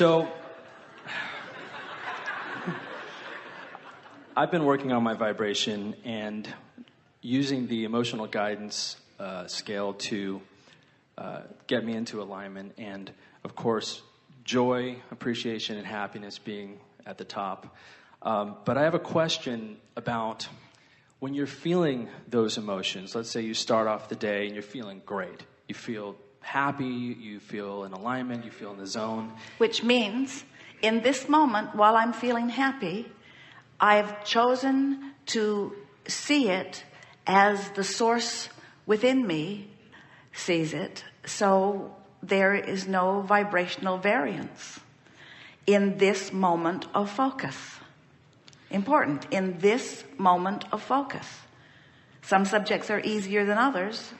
So, I've been working on my vibration and using the emotional guidance scale to get me into alignment. And, of course, joy, appreciation, and happiness being at the top. But I have a question about when you're feeling those emotions. Let's say you start off the day and you're feeling great. You feel happy, you feel in alignment, you feel in the zone. Which means, in this moment, while I'm feeling happy, I've chosen to see it as the source within me sees it. So there is no vibrational variance in this moment of focus. Important, in this moment of focus. Some subjects are easier than others,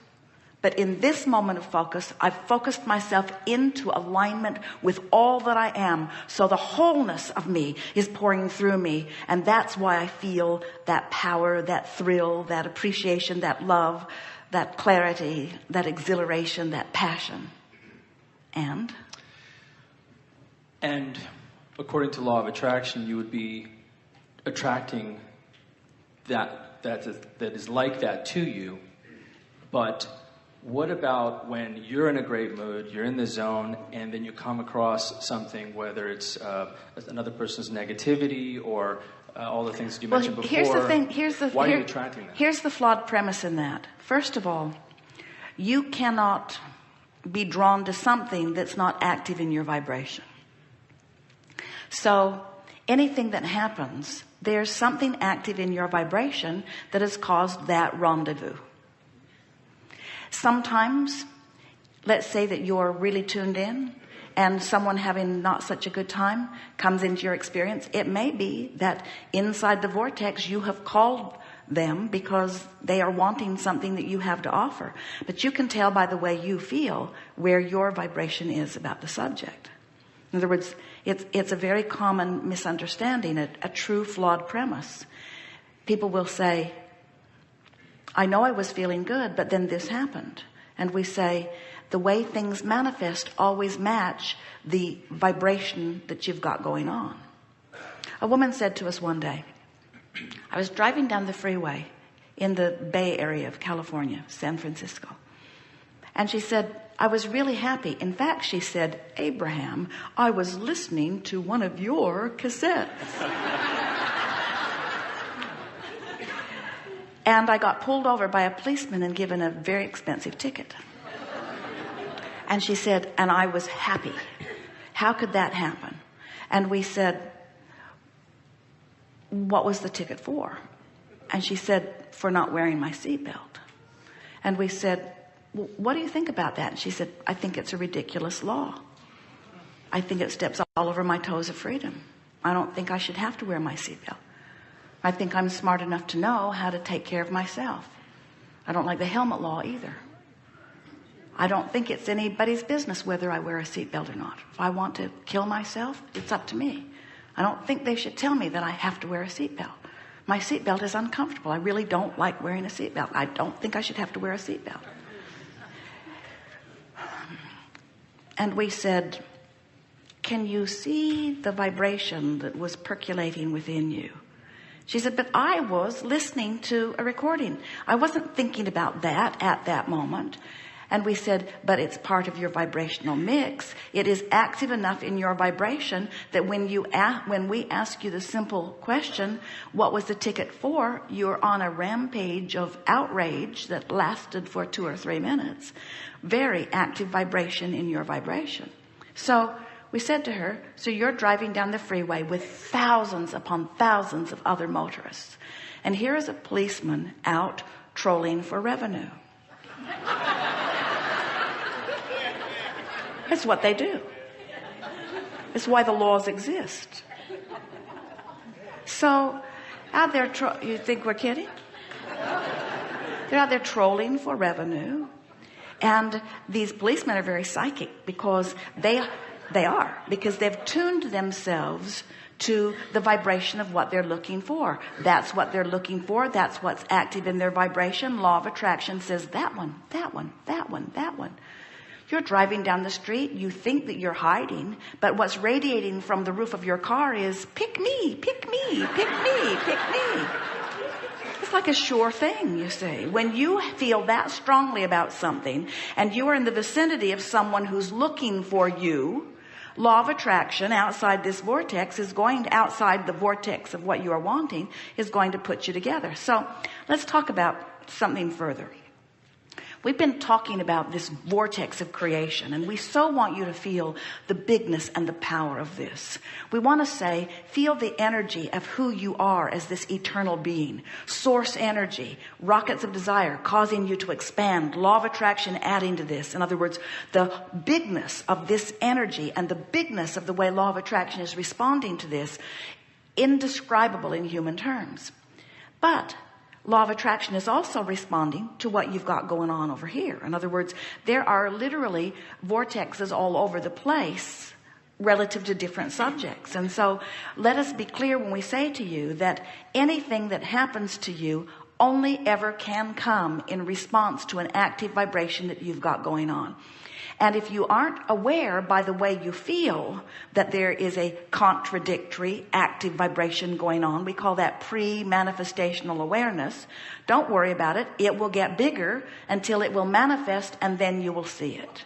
but in this moment of focus, I've focused myself into alignment with all that I am. So the wholeness of me is pouring through me. And that's why I feel that power, that thrill, that appreciation, that love, that clarity, that exhilaration, that passion. And according to law of attraction, you would be attracting that is like that to you. But what about when you're in a great mood, you're in the zone, and then you come across something, whether it's another person's negativity or all the things that you mentioned before? Here's the thing. Why are you attracting that? Here's the flawed premise in that. First of all, you cannot be drawn to something that's not active in your vibration. So anything that happens, there's something active in your vibration that has caused that rendezvous. Sometimes, let's say that you're really tuned in and someone having not such a good time comes into your experience. It may be that inside the vortex you have called them because they are wanting something that you have to offer. But you can tell by the way you feel where your vibration is about the subject. In other words, it's a very common misunderstanding, a true flawed premise. People will say, I know I was feeling good, but then this happened. And we say, the way things manifest always match the vibration that you've got going on. A woman said to us one day, I was driving down the freeway in the Bay Area of California, San Francisco. And she said, I was really happy. In fact, she said, Abraham, I was listening to one of your cassettes. And I got pulled over by a policeman and given a very expensive ticket. And she said, and I was happy. How could that happen? And we said, what was the ticket for? And she said, for not wearing my seatbelt. And we said, well, what do you think about that? And she said, I think it's a ridiculous law. I think it steps all over my toes of freedom. I don't think I should have to wear my seatbelt. I think I'm smart enough to know how to take care of myself. I don't like the helmet law either. I don't think it's anybody's business whether I wear a seatbelt or not. If I want to kill myself, it's up to me. I don't think they should tell me that I have to wear a seatbelt. My seatbelt is uncomfortable. I really don't like wearing a seatbelt. I don't think I should have to wear a seatbelt. And we said, can you see the vibration that was percolating within you? She said, but I was listening to a recording. I wasn't thinking about that at that moment. And we said, but it's part of your vibrational mix. It is active enough in your vibration that when we ask you the simple question, what was the ticket for? You're on a rampage of outrage that lasted for 2 or 3 minutes. Very active vibration in your vibration. So we said to her, so you're driving down the freeway with thousands upon thousands of other motorists. And here is a policeman out trolling for revenue. It's what they do. It's why the laws exist. So out there, you think we're kidding? They're out there trolling for revenue. And these policemen are very psychic because they are, because they've tuned themselves to the vibration of what they're looking for. That's what they're looking for. That's what's active in their vibration. Law of attraction says that one, that one, that one, that one. You're driving down the street. You think that you're hiding, but what's radiating from the roof of your car is, pick me, pick me, pick me, pick me. It's like a sure thing, you see. When you feel that strongly about something and you are in the vicinity of someone who's looking for you, law of attraction outside this vortex is going outside the vortex of what you are wanting is going to put you together. So let's talk about something further. We've been talking about this vortex of creation, and we so want you to feel the bigness and the power of this. We want to say, feel the energy of who you are as this eternal being. Source energy, rockets of desire causing you to expand, law of attraction adding to this. In other words, the bigness of this energy and the bigness of the way law of attraction is responding to this, indescribable in human terms. But law of attraction is also responding to what you've got going on over here. In other words, there are literally vortexes all over the place relative to different subjects. And so let us be clear when we say to you that anything that happens to you only ever can come in response to an active vibration that you've got going on. And if you aren't aware by the way you feel that there is a contradictory active vibration going on, we call that pre-manifestational awareness. Don't worry about it. It will get bigger until it will manifest, and then you will see it.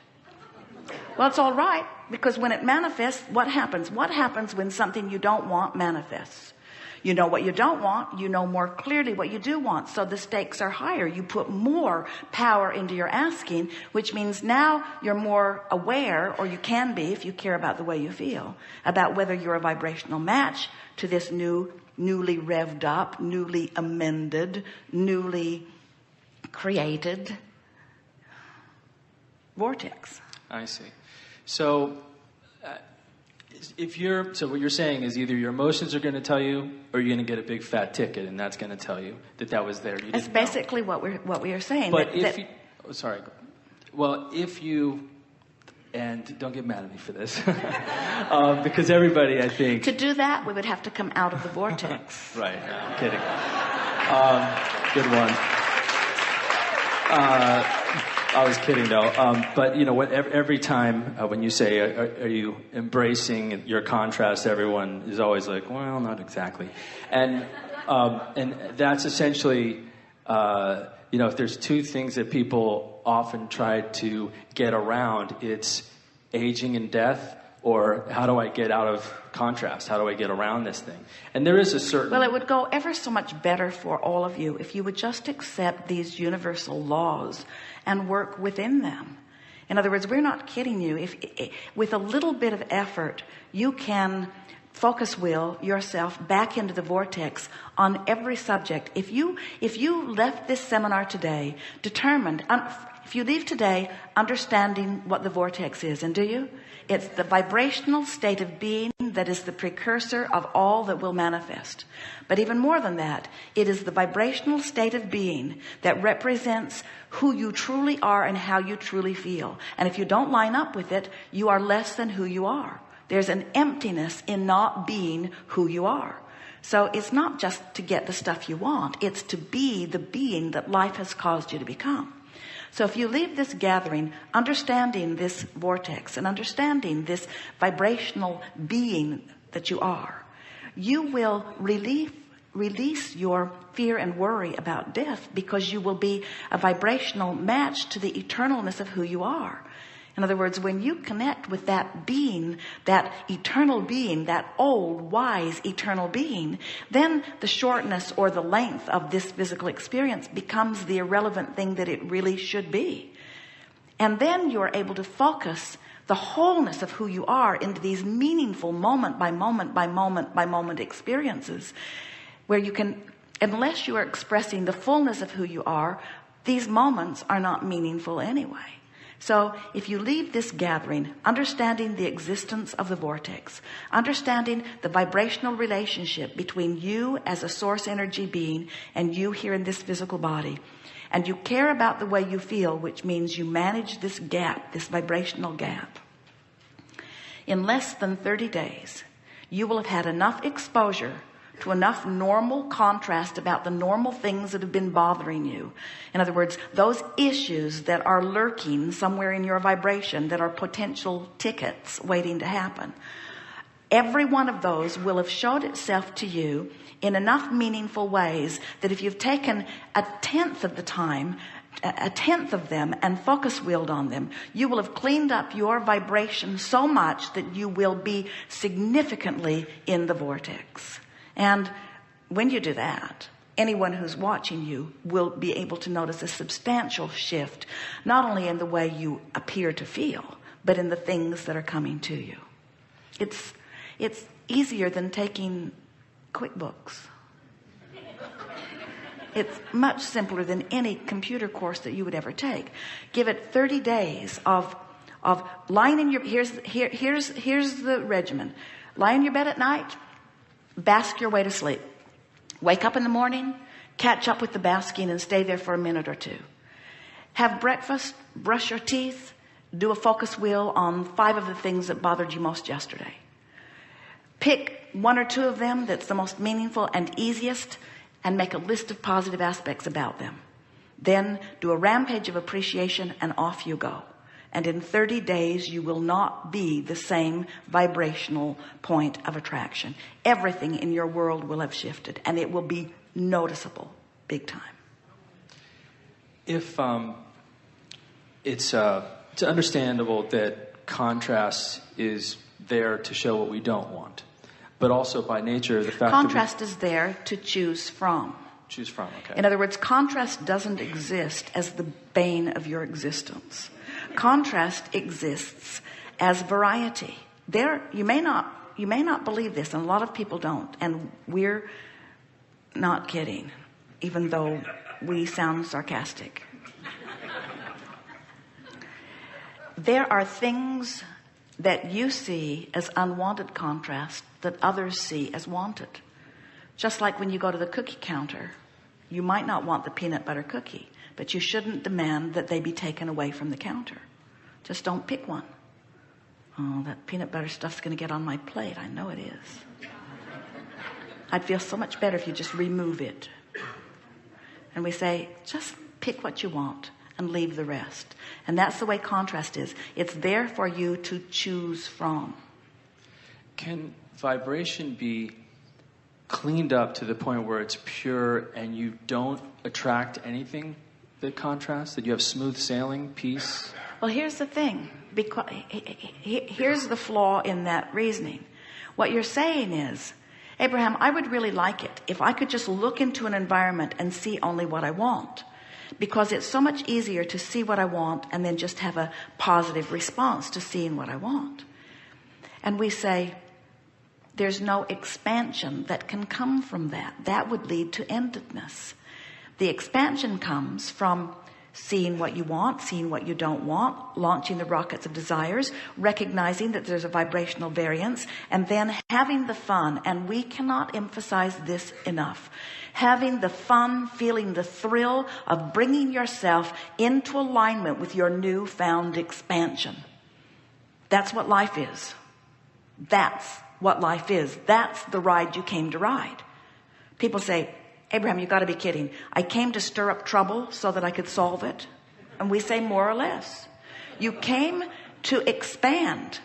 Well, it's all right, because when it manifests, what happens? What happens when something you don't want manifests? You know what you don't want. You know more clearly what you do want. So the stakes are higher. You put more power into your asking, which means now you're more aware, or you can be if you care about the way you feel, about whether you're a vibrational match to this newly revved up, newly amended, newly created vortex. I see. So so what you're saying is either your emotions are going to tell you, or you're going to get a big fat ticket, and that's going to tell you that was there. That's basically what we are saying. But if you, and don't get mad at me for this, because everybody, I think, to do that, we would have to come out of the vortex. Right? No, I'm kidding. Good one. I was kidding though. But you know what? Every time when you say, "Are you embracing your contrast?" everyone is always like, "Well, not exactly." And that's essentially, if there's two things that people often try to get around, it's aging and death, or how do I get out of contrast? How do I get around this thing? And there is a certain... Well, it would go ever so much better for all of you if you would just accept these universal laws and work within them. In other words, we're not kidding you. If with a little bit of effort, you can focus yourself back into the vortex on every subject. If you left this seminar today determined, if you leave today understanding what the vortex is, and do you? It's the vibrational state of being that is the precursor of all that will manifest. But even more than that, it is the vibrational state of being that represents who you truly are and how you truly feel. And if you don't line up with it, you are less than who you are. There's an emptiness in not being who you are. So it's not just to get the stuff you want. It's to be the being that life has caused you to become. So if you leave this gathering understanding this vortex and understanding this vibrational being that you are, you will release your fear and worry about death, because you will be a vibrational match to the eternalness of who you are. In other words, when you connect with that being, that eternal being, that old, wise, eternal being, then the shortness or the length of this physical experience becomes the irrelevant thing that it really should be. And then you're able to focus the wholeness of who you are into these meaningful moment by moment by moment by moment experiences, where you can, unless you are expressing the fullness of who you are, these moments are not meaningful anyway. So if you leave this gathering understanding the existence of the vortex, understanding the vibrational relationship between you as a source energy being and you here in this physical body, and you care about the way you feel, which means you manage this gap, this vibrational gap, in less than 30 days, you will have had enough exposure to enough normal contrast about the normal things that have been bothering you. In other words, those issues that are lurking somewhere in your vibration that are potential tickets waiting to happen. Every one of those will have showed itself to you in enough meaningful ways that if you've taken a tenth of them and focus wheeled on them, you will have cleaned up your vibration so much that you will be significantly in the vortex. And when you do that, anyone who's watching you will be able to notice a substantial shift, not only in the way you appear to feel, but in the things that are coming to you. It's easier than taking QuickBooks. It's much simpler than any computer course that you would ever take. Give it 30 days of lying in your, here's the regimen. Lie in your bed at night, bask your way to sleep. Wake up in the morning, catch up with the basking and stay there for a minute or two. Have breakfast, brush your teeth, do a focus wheel on 5 of the things that bothered you most yesterday. Pick 1 or 2 of them that's the most meaningful and easiest, and make a list of positive aspects about them. Then do a rampage of appreciation and off you go. And in 30 days, you will not be the same vibrational point of attraction. Everything in your world will have shifted, and it will be noticeable big time. If it's understandable that contrast is there to show what we don't want, but also by nature the fact contrast is there to choose from. Choose from, okay. In other words, contrast doesn't exist as the bane of your existence. Contrast exists as variety. There, you may not believe this, and a lot of people don't, and we're not kidding, even though we sound sarcastic. There are things that you see as unwanted contrast that others see as wanted. Just like when you go to the cookie counter, you might not want the peanut butter cookie, but you shouldn't demand that they be taken away from the counter. Just don't pick one. Oh, that peanut butter stuff's going to get on my plate. I know it is. I'd feel so much better if you just remove it. And we say, just pick what you want and leave the rest. And that's the way contrast is. It's there for you to choose from. Can vibration be cleaned up to the point where it's pure and you don't attract anything that contrasts, that you have smooth sailing, peace? Well, here's the thing. Here's the flaw in that reasoning. What you're saying is, Abraham, I would really like it if I could just look into an environment and see only what I want. Because it's so much easier to see what I want and then just have a positive response to seeing what I want. And we say, there's no expansion that can come from that. That would lead to endedness. The expansion comes from seeing what you want, seeing what you don't want, launching the rockets of desires, recognizing that there's a vibrational variance, and then having the fun. And we cannot emphasize this enough. Having the fun, feeling the thrill of bringing yourself into alignment with your newfound expansion. That's what life is. That's what life is. That's the ride you came to ride. People say, Abraham, you've got to be kidding. I came to stir up trouble so that I could solve it. And we say more or less. You came to expand.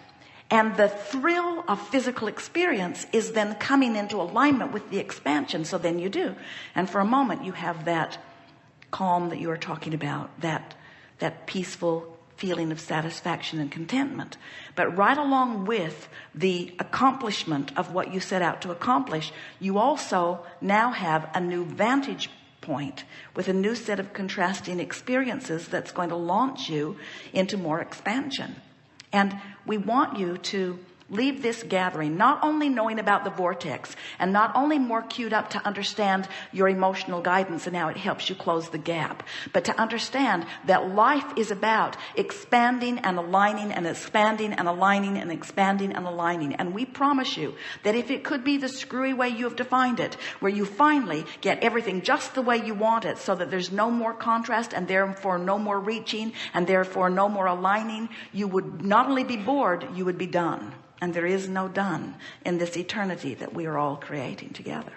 And the thrill of physical experience is then coming into alignment with the expansion. So then you do. And for a moment you have that calm that you were talking about, that peaceful feeling of satisfaction and contentment. But right along with the accomplishment of what you set out to accomplish, you also now have a new vantage point with a new set of contrasting experiences that's going to launch you into more expansion. And we want you to leave this gathering not only knowing about the vortex and not only more queued up to understand your emotional guidance and how it helps you close the gap, but to understand that life is about expanding and aligning and expanding and aligning and expanding and aligning. And we promise you that if it could be the screwy way you have defined it, where you finally get everything just the way you want it so that there's no more contrast and therefore no more reaching and therefore no more aligning, you would not only be bored, you would be done. And there is no done in this eternity that we are all creating together.